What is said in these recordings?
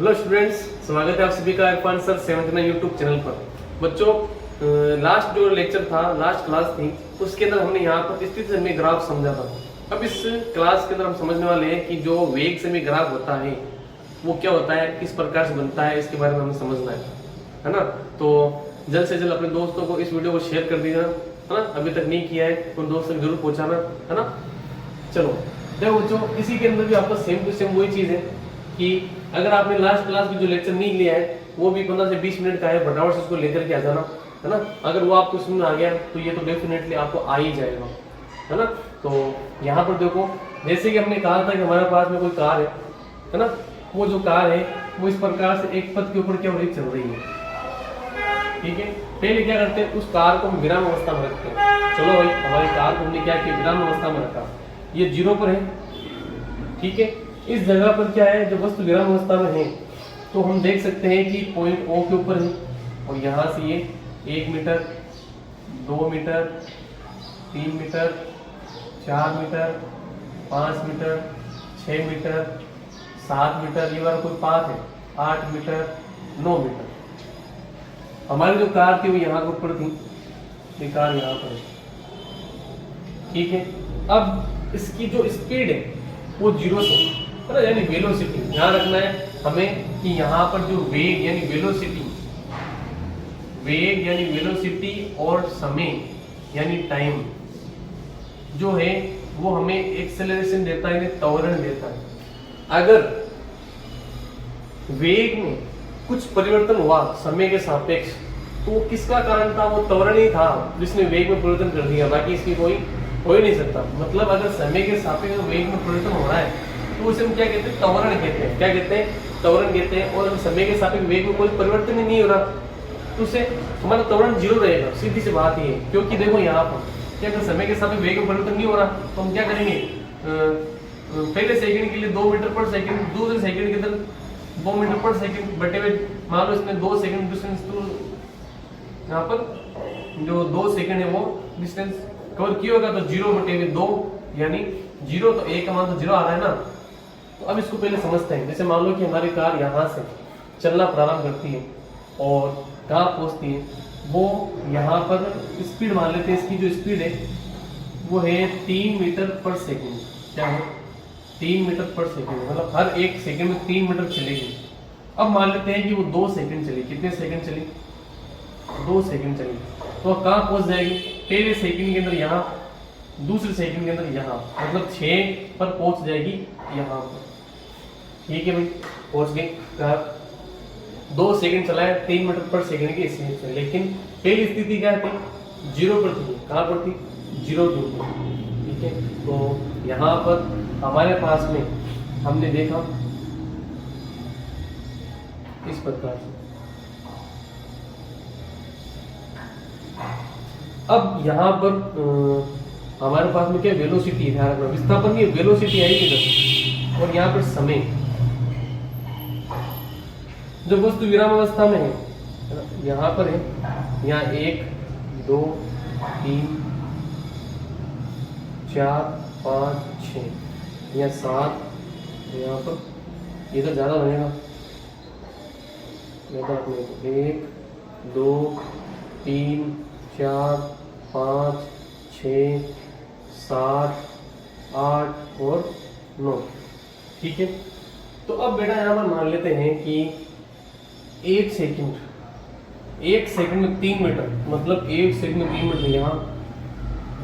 Hello students, स्वागत है आप सभी का इरफान सर 7th में यूट्यूब चैनल पर। बच्चों, लास्ट जो लेक्चर था, लास्ट क्लास थी, उसके अंदर हमने यहाँ पर स्थिति समय ग्राफ समझा था। अब इस क्लास के अंदर हम समझने वाले हैं कि जो वेग समय ग्राफ होता है वो क्या होता है, किस प्रकार से बनता है, इसके बारे में हमें समझना है ना। तो जल्द से जल्द अपने दोस्तों को इस वीडियो को शेयर कर दीजिए, है ना। अभी तक नहीं किया है तो दोस्तों को जरूर पहुँचाना, है ना। चलो देखो बच्चों, इसी के अंदर भी आपका सेम टू सेम वही चीज़ है कि अगर आपने लास्ट क्लास में जो लेक्चर नहीं लिया है वो भी 15 से 20 मिनट का है, फटाफट से उसको लेकर के आ जाना, है ना। अगर वो आपको समझ में आ गया तो ये तो डेफिनेटली आपको आ ही जाएगा, है ना। तो यहाँ पर देखो, जैसे कि हमने कहा था कि हमारे पास में कोई कार है ना। वो जो कार है वो इस प्रकार से एक पथ के ऊपर क्या हो रही चल रही है, ठीक है। पहले क्या करते हैं, उस कार को हम विराम अवस्था में रखते हैं। चलो भाई, हमारी कार को हमने क्या किया, विराम अवस्था में रखा, ये 0 पर है, ठीक है। इस जगह पर क्या है, जब वस्तु विराम अवस्था में है तो हम देख सकते हैं कि पॉइंट O के ऊपर है और यहाँ से ये 1 metre, 2 metre, 3 metre, 4 metre, 5 metre, 6 metre, 7 metre, ये वाला कोई पाथ है, 8 मीटर, 9 मीटर। हमारी जो कार थी वो यहाँ के ऊपर थी, ये कार यहाँ पर है, ठीक है। अब इसकी जो स्पीड है वो 0 से, यानी वेलोसिटी, ध्यान रखना है हमें कि यहाँ पर जो वेग यानी वेलोसिटी, वेग यानी वेलोसिटी और समय यानी टाइम जो है वो हमें एक्सेलरेशन देता है, यानी त्वरण देता है। अगर वेग में कुछ परिवर्तन हुआ समय के सापेक्ष तो किसका कारण था, वो त्वरण ही था जिसने वेग में परिवर्तन कर दिया, बाकी इसकी कोई हो ही नहीं सकता। मतलब अगर समय के सापेक्ष वेग में परिवर्तन हो रहा है तो उसे हम क्या कहते हैं, त्वरण कहते हैं। क्या कहते हैं, त्वरण कहते हैं। और अगर समय के सापेक्ष वेग में कोई परिवर्तन ही नहीं हो रहा तो उसे हमारा त्वरण 0 रहेगा, सीधी सी बात ही है। क्योंकि देखो यहाँ पर क्या, अगर समय के सापेक्ष वेग में परिवर्तन नहीं हो रहा तो हम क्या करेंगे, पहले सेकंड के लिए 2 मीटर पर सेकंड, दूसरे सेकंड के अंदर 2 मीटर पर सेकंड बटे हुए, मान लो इसमें 2 सेकंड डिस्टेंस, तो यहाँ पर जो 2 सेकंड है वो डिस्टेंस कवर किया होगा तो 0 बटे हुए 2 यानी 0, तो A का मान तो 0 आ रहा है ना। तो अब इसको पहले समझते हैं। जैसे मान लो कि हमारी कार यहाँ से चलना प्रारंभ करती है और कहाँ पहुँचती है, वो यहाँ पर स्पीड मान लेते हैं, इसकी जो स्पीड है वो है 3 मीटर पर सेकंड। क्या है, 3 मीटर पर सेकंड, मतलब हर एक सेकंड में 3 मीटर चलेगी। अब मान लेते हैं कि वो 2 सेकंड चली, कितने सेकंड चली, 2 सेकंड चली, तो कहाँ पहुँच जाएगी, पहले सेकंड के अंदर यहाँ, दूसरे सेकंड के अंदर यहाँ, मतलब 6 पर पहुँच जाएगी यहाँ पर, ठीक है भाई, पहुँच गई कार। 2 सेकंड चलाया 3 मीटर पर सेकंड की स्पीड से, लेकिन पहली स्थिति क्या थी, 0 पर थी। कहाँ पर थी, 0 पर, ठीक है। तो यहाँ पर हमारे पास में हमने देखा इस प्रकार से। अब यहाँ पर हमारे पास में क्या वेलोसिटी है, ध्यान रखना, विस्थापन की वेलोसिटी आएगी इधर, और यहाँ पर समय, जब वस्तु विराम अवस्था में है, यहाँ पर है, यहाँ 1 2 3 4 5 6, यहाँ 7, यहाँ पर ये तो ज्यादा बनेगा, 1 2 3 4 5 6 7 8 और 9, ठीक है। तो अब बेटा यहाँ पर मान लेते हैं कि 1 सेकंड में 3 मीटर, मतलब 1 सेकंड में 3 मीटर यहाँ,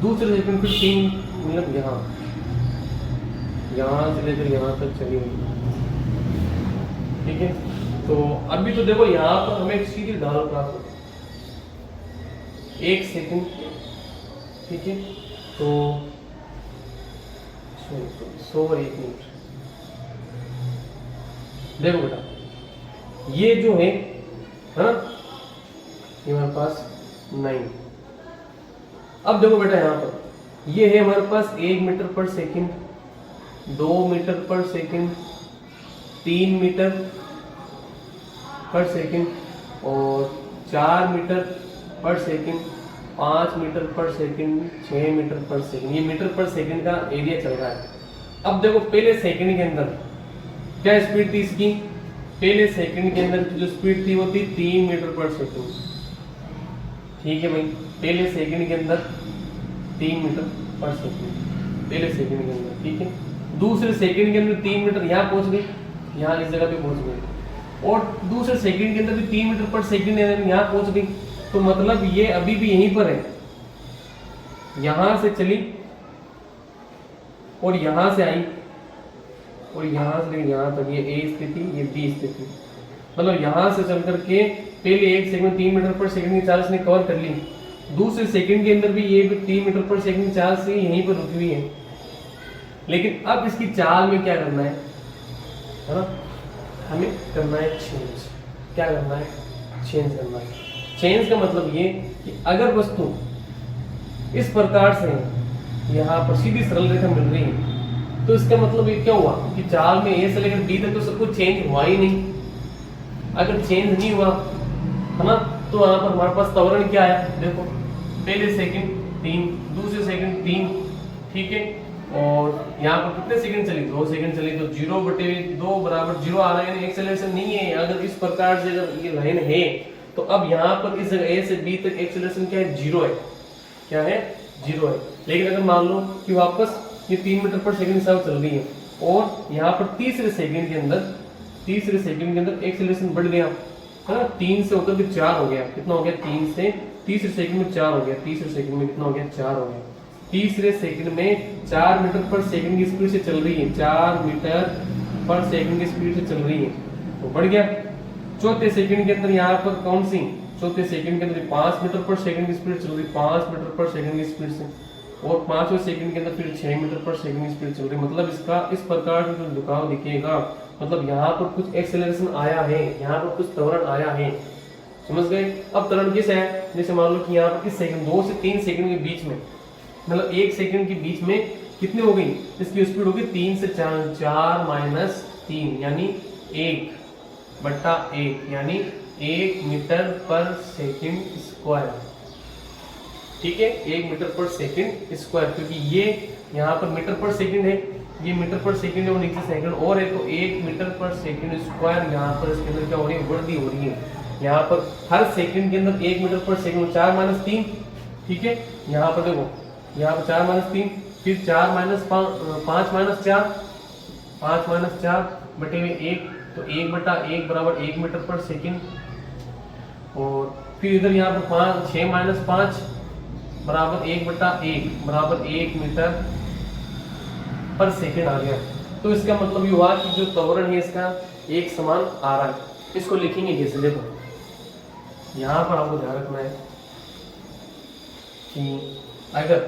दूसरे सेकंड फिर 3 मतलब यहाँ से लेकर यहाँ तक चली गई, ठीक है। तो अभी तो देखो यहाँ पर हमें एक सीधी ढाल प्राप्त हो, 1 सेकंड, ठीक है। तो 100 और 1 मिनट, देखो बेटा ये जो है ना, ये हमारे पास 9। अब देखो बेटा यहाँ पर ये है हमारे पास 1 मीटर पर सेकंड, 2 मीटर पर सेकंड, 3 मीटर पर सेकंड और 4 मीटर पर सेकंड, 5 मीटर पर सेकंड, 6 मीटर पर सेकंड। ये मीटर पर सेकंड का एरिया चल रहा है। अब देखो पहले सेकंड के अंदर क्या स्पीड थी इसकी, पहले सेकंड के अंदर जो स्पीड थी वो थी 3 मीटर पर सेकंड। ठीक है भाई, पहले सेकंड के अंदर 3 मीटर पर सेकंड, पहले सेकंड के अंदर। ठीक है, दूसरे सेकंड के अंदर 3 मीटर, यहाँ पहुंच गई, यहाँ इस जगह पे पहुंच गई, और दूसरे सेकंड के अंदर भी 3 मीटर पर सेकंड यहाँ पहुंच गई। तो मतलब ये अभी भी यहीं पर है, यहां से चली और यहां से आई और यहां से यहां तक, ये ए स्थिति, ये बी स्थिति, मतलब यहां से चल करके पहले एक सेकंड 3 मीटर पर सेकंड की चाल से कवर कर ली, दूसरे सेकंड के अंदर भी ये भी 3 मीटर पर सेकंड की चाल से यहीं पर रुकी हुई है। लेकिन अब इसकी चाल में क्या करना है ना, हमें करना है चेंज। क्या करना है? चेंज करना है। चेंज का मतलब ये कि अगर वस्तु इस प्रकार से यहाँ पर सीधी सरल रेखा मिल रही है तो इसका मतलब ये क्या हुआ कि चाल में ए से लेकर बी तक तो सब कुछ चेंज हुआ ही नहीं। अगर चेंज नहीं हुआ है ना, तो यहाँ पर हमारे पास त्वरण क्या आया, देखो पहले सेकंड 3, दूसरे सेकंड 3, ठीक है, और यहाँ पर कितने सेकंड चली, 2 सेकंड चली, तो 0/2 बराबर 0 आ रहा है, यानी एक्सेलरेशन नहीं है। अगर इस प्रकार से अगर ये लाइन है तो अब यहाँ पर इस जगह ए से बी तक एक्सेलरेशन क्या है, 0 है। क्या है? 0 है। लेकिन अगर मान लो कि वापस ये 3 मीटर पर सेकंड सब चल रही है और यहाँ पर तीसरे सेकंड के अंदर एक्सेलरेशन बढ़ गया है ना, 3 से होकर के 4 हो गया। कितना हो गया? 3 से तीसरे सेकंड में 4 हो गया। तीसरे सेकंड में कितना हो गया? 4 हो गया। तीसरे सेकंड में 4 मीटर पर सेकंड की स्पीड से चल रही है, 4 मीटर पर सेकंड की स्पीड से चल रही है, तो बढ़ गया। चौथे सेकंड के अंदर यहाँ पर कौन सी, चौथे सेकंड के अंदर 5 मीटर पर सेकंड की स्पीड चल रही है, 5 मीटर पर सेकंड की स्पीड से, और पांचवें सेकंड के अंदर फिर 6 मीटर पर सेकंड की स्पीड चल रही है। मतलब इसका इस प्रकार से जो झुकाव दिखेगा, मतलब यहाँ पर कुछ एक्सेलरेशन आया है, यहाँ पर कुछ त्वरण आया है। समझ गए? अब त्वरण किस है? जैसे मान लो कि यहाँ पर इस सेकंड 2 से 3 सेकंड के बीच में, मतलब 1 सेकंड के बीच में कितनी हो गई इसकी स्पीड होगी 3 से 4, 4 - 3 यानी 1/1 यानी 1 मीटर पर सेकंड स्क्वायर। ठीक है, 1 मीटर पर सेकंड स्क्वायर, क्योंकि ये यहाँ पर मीटर पर सेकंड है, ये मीटर पर सेकंड है और नीचे सेकंड और है, तो 1 मीटर पर सेकंड स्क्वायर यहाँ पर इसके अंदर क्या हो रही है? वृद्धि हो रही है। यहाँ पर हर सेकंड के अंदर 1 मीटर पर सेकंड, 4 - 3, ठीक है। यहाँ पर देखो, यहाँ पर 4 - 3, फिर 4 - 5 - 4, 5 - 4 बटे में 1, तो 1/1 बराबर 1 मीटर पर सेकंड, और फिर इधर यहाँ पर 6 - 5 बराबर 1/1 बराबर 1 मीटर पर सेकंड आ गया। तो इसका मतलब ये हुआ कि जो त्वरण है इसका एक समान आ रहा है। इसको लिखेंगे कैसे? देखो यहाँ पर आपको ध्यान रखना है कि अगर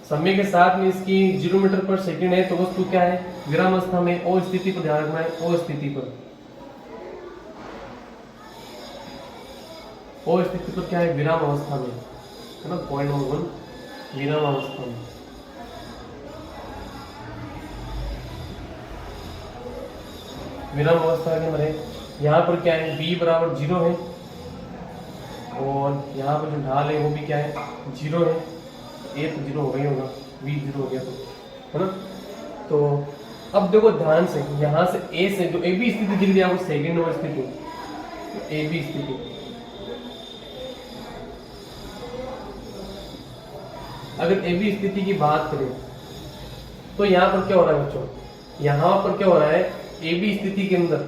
समय के साथ में इसकी 0 मीटर पर सेकंड है तो वस्तु क्या है? विराम अवस्था में, ओ स्थिति पर ध्यान रखना है, ओ स्थिति पर, ओ स्थिति पर क्या है? विराम अवस्था में, है ना। पॉइंट नंबर 1, विराम अवस्था में। विराम अवस्था के अंदर यहाँ पर क्या है? b बराबर 0 है, और यहाँ पर जो ढाल है वो भी क्या है? 0 है। a तो 0 हो गई होगा, b 0 हो गया, तो है ना। तो अब देखो ध्यान से, यहाँ से a से जो a b स्थिति दिख रही है आपको, सेकंड नंबर स्थिति, a b स्थिति, अगर ए बी स्थिति की बात करें तो यहाँ पर क्या हो रहा है बच्चों? यहाँ पर क्या हो रहा है? ए बी स्थिति के अंदर,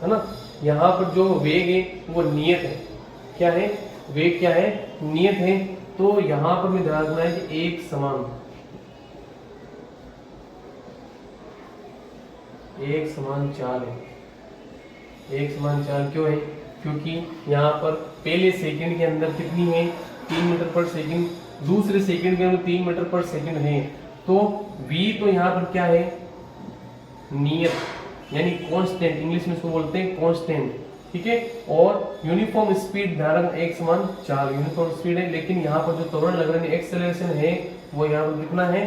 है ना, यहाँ पर जो वेग है वो नियत है। क्या है? वेग क्या है? नियत है। तो यहाँ पर भी ध्यान रखना है कि एक समान चाल है। एक समान चाल क्यों है? क्योंकि यहाँ पर पहले सेकंड के अंदर कितनी है? 3 मीटर पर सेकंड, दूसरे सेकंड के अंदर 3 मीटर पर सेकंड है, तो v तो यहाँ पर क्या है? नियत यानी कांस्टेंट, इंग्लिश में इसको बोलते हैं कांस्टेंट, ठीक है। और यूनिफॉर्म स्पीड, ध्यान एक समान चाल, यूनिफॉर्म स्पीड है, लेकिन यहाँ पर जो त्वरण लग रहा है, एक्सेलरेशन है, वो यहाँ पर कितना है?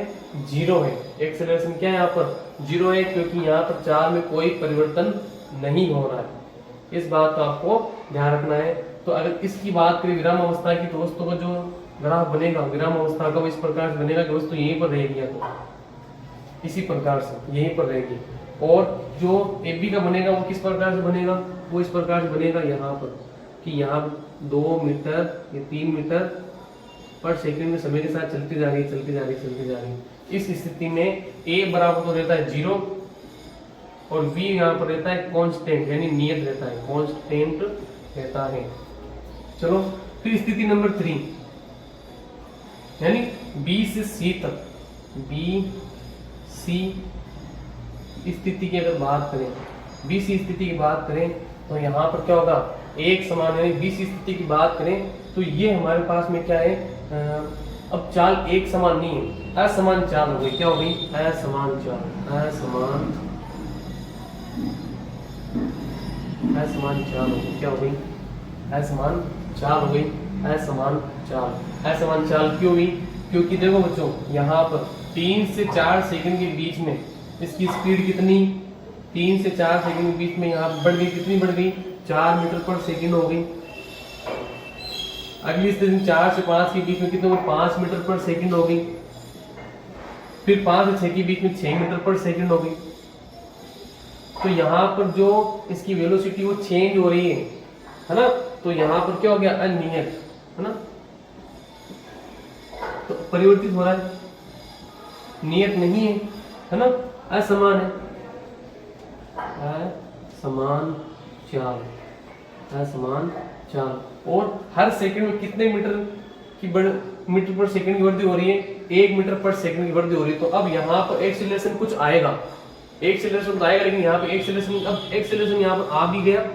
0 है। एक्सेलरेशन क्या है? यहाँ पर 0 है, क्योंकि यहाँ पर चाल में कोई परिवर्तन नहीं हो रहा है। इस बात का आपको ध्यान रखना है। तो अगर इसकी बात करें विराम अवस्था की, तो वस्तु का जो ग्राफ बनेगा विराम अवस्था का वो इस प्रकार से बनेगा कि वस्तु यहीं पर रहेगी, इसी प्रकार से यहीं पर रहेगी। और जो ए बी का बनेगा वो किस प्रकार से बनेगा, वो इस प्रकार से बनेगा यहाँ पर कि यहाँ 2 मीटर या 3 मीटर पर सेकंड में समय के साथ चलती जा रही है। इस स्थिति में ए बराबर तो रहता है 0 और बी यहाँ पर रहता है कांस्टेंट यानी नियत रहता है, कांस्टेंट रहता है। चलो फिर स्थिति नंबर 3 यानी बी से सी तक, बी सी स्थिति की अगर बात करें, बी सी स्थिति की बात करें तो यहाँ पर क्या होगा, एक समान यानी बी सी स्थिति की बात करें तो ये हमारे पास में क्या है, अब चाल एक समान नहीं है, असमान चाल हो गई। क्या हो गई, असमान चाल, असमान चाल हो गई। क्या हो गई, असमान चाल हो गई, असमान चाल क्यों हुई, क्योंकि देखो बच्चों यहाँ पर 3 से 4 सेकंड के बीच में इसकी स्पीड कितनी, 3 से 4 सेकंड के बीच में यहाँ बढ़ गई, कितनी बढ़ गई, 4 मीटर पर सेकंड हो गई। अगली स्थिति 4 से 5 के बीच में कितने, 5 मीटर पर सेकंड हो गई। फिर 5 से 6 के बीच में 6 मीटर पर सेकंड हो गई। तो यहाँ पर जो इसकी वेलोसिटी वो चेंज हो रही है ना, तो यहाँ पर क्या हो गया, अनियत है ना, तो परिवर्तित हो रहा है, नियत नहीं है ना, असमान है, असमान चाल। और हर सेकंड में कितने मीटर पर सेकंड की वृद्धि हो रही है, 1 मीटर पर सेकंड की वृद्धि हो रही है। तो अब यहाँ पर एक्सीलरेशन कुछ आएगा, एक्सीलरेशन तो आएगा, लेकिन यहाँ पे एक्सीलरेशन, अब एक्सीलरेशन यहाँ पर आ भी गया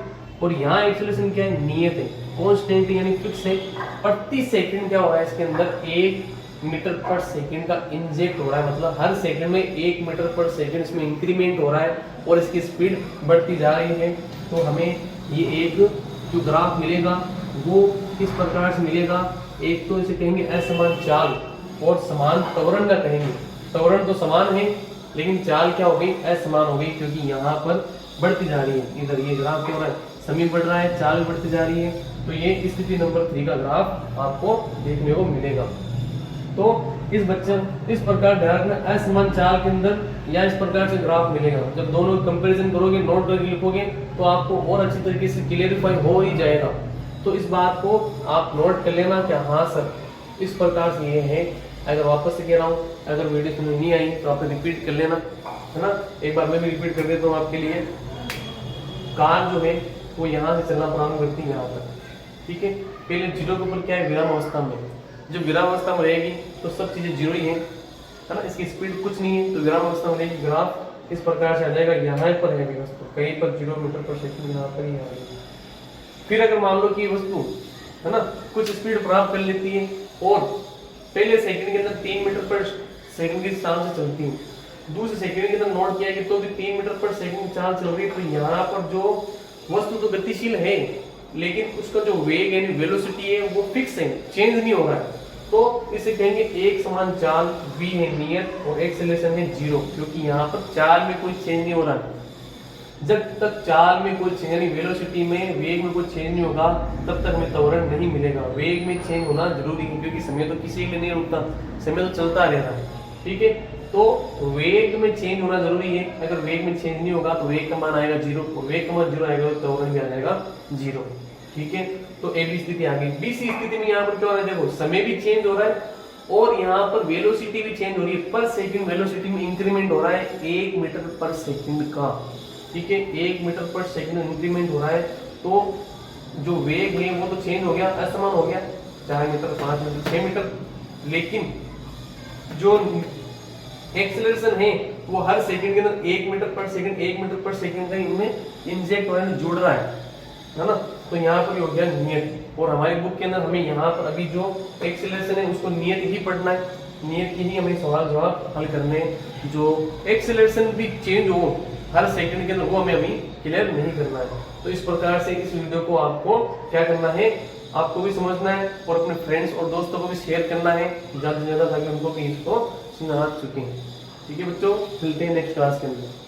और यहाँ एक्सीलरेशन क्या है, नियत है, कांस्टेंट यानी फिक्स है। प्रति सेकंड क्या हो रहा है इसके अंदर, 1 मीटर पर सेकंड का इंजेक्ट हो रहा है, मतलब हर सेकंड में 1 मीटर पर सेकंड इसमें इंक्रीमेंट हो रहा है और इसकी स्पीड बढ़ती जा रही है। तो हमें ये एक जो ग्राफ मिलेगा वो किस प्रकार से मिलेगा, एक तो इसे कहेंगे असमान चाल और समान त्वरण का कहेंगे। त्वरण तो समान है लेकिन चाल क्या हो गई, असमान हो गई, क्योंकि यहाँ पर बढ़ती जा रही है, इधर ये ग्राफ क्या हो रहा है, समय बढ़ रहा है, चाल बढ़ती जा रही है। तो ये स्थिति नंबर 3 का ग्राफ आपको देखने को मिलेगा। तो इस प्रकार ध्यान रखना, असमान चाल के अंदर या इस प्रकार से ग्राफ मिलेगा। जब दोनों कंपैरिजन करोगे, नोट करके लिखोगे तो आपको और अच्छी तरीके से क्लियरिफाई हो ही जाएगा। तो इस बात को आप नोट कर लेना कि हाँ सर इस प्रकार से ये है। अगर वापस से कह रहा हूँ, अगर वीडियो समझ नहीं आई तो आप रिपीट कर लेना, है ना। एक बार मैं भी रिपीट कर देता हूँ आपके लिए। कार जो है वो यहाँ से चलना प्रारंभ करती है यहाँ तक, ठीक है। पहले जीरो के ऊपर क्या है, विराम अवस्था में। जब विराम अवस्था में रहेगी तो सब चीजें जीरो ही है ना, इसकी स्पीड कुछ नहीं है, तो विराम अवस्था में रहेगी। ग्राफ इस प्रकार से आ जाएगा, यहाँ पर है वस्तु कहीं पर 0 मीटर पर सेकंड यहाँ पर ही आ रही है। फिर अगर मान लो कि वस्तु है ना कुछ स्पीड प्राप्त कर लेती है और पहले सेकंड के अंदर 3 मीटर पर सेकंड की चाल से चलती है, दूसरे सेकंड के अंदर नोट किया कि तो भी 3 मीटर पर सेकंड चाल चल रही है, तो यहाँ पर जो वस्तु तो गतिशील है लेकिन उसका जो वेग यानी वेलोसिटी है वो फिक्स है, चेंज नहीं हो रहा है। तो इसे कहेंगे एक समान चाल, v है नियत और एक्सेलरेशन है 0, क्योंकि यहाँ पर चाल में कोई चेंज नहीं हो रहा है। जब तक चाल में कोई चेंज यानी वेलोसिटी में, वेग में कोई चेंज नहीं होगा तब तक हमें त्वरण नहीं मिलेगा। वेग में चेंज होना जरूरी है, क्योंकि समय तो किसी के लिए नहीं रुकता, समय तो चलता रहता है, ठीक है। तो वेग में चेंज होना जरूरी है। अगर वेग में चेंज नहीं होगा तो वेग का मान आएगा 0, और वेग का मान 0 आएगा तो त्वरण भी आ जाएगा 0, ठीक है। तो ए बी स्थिति आ गई। बी सी स्थिति में यहाँ पर क्या हो रहा है, देखो समय भी चेंज हो रहा है और यहाँ पर वेलोसिटी भी चेंज हो रही है। पर सेकंड वेलोसिटी में इंक्रीमेंट हो रहा है 1 मीटर पर सेकंड का, ठीक है। 1 मीटर पर सेकंड इंक्रीमेंट हो रहा है, तो जो वेग है वो तो चेंज हो गया, असमान हो गया, 4 मीटर, 5 मीटर, 6 मीटर। लेकिन जो एक्सेलरेशन है वो हर सेकंड के अंदर 1 मीटर पर सेकंड का इनमें इंजेक्ट हो रहा है, जुड़ रहा है ना। तो यहाँ पर हो गया नियत, और हमारी बुक के अंदर हमें यहाँ पर अभी जो एक्सेलरेशन है उसको नियत ही पढ़ना है, नियत ही हमें सवाल जवाब हल करने। जो एक्सेलरेशन भी चेंज हो हर सेकंड के अंदर वो हमें अभी क्लियर नहीं करना है। तो इस प्रकार से इस वीडियो को आपको क्या करना है, आपको भी समझना है और अपने फ्रेंड्स और दोस्तों को भी शेयर करना है ज्यादा से ज्यादा, ताकि उनको भी इसको समझ आ सके, ठीक है बच्चों। मिलते हैं नेक्स्ट क्लास के अंदर।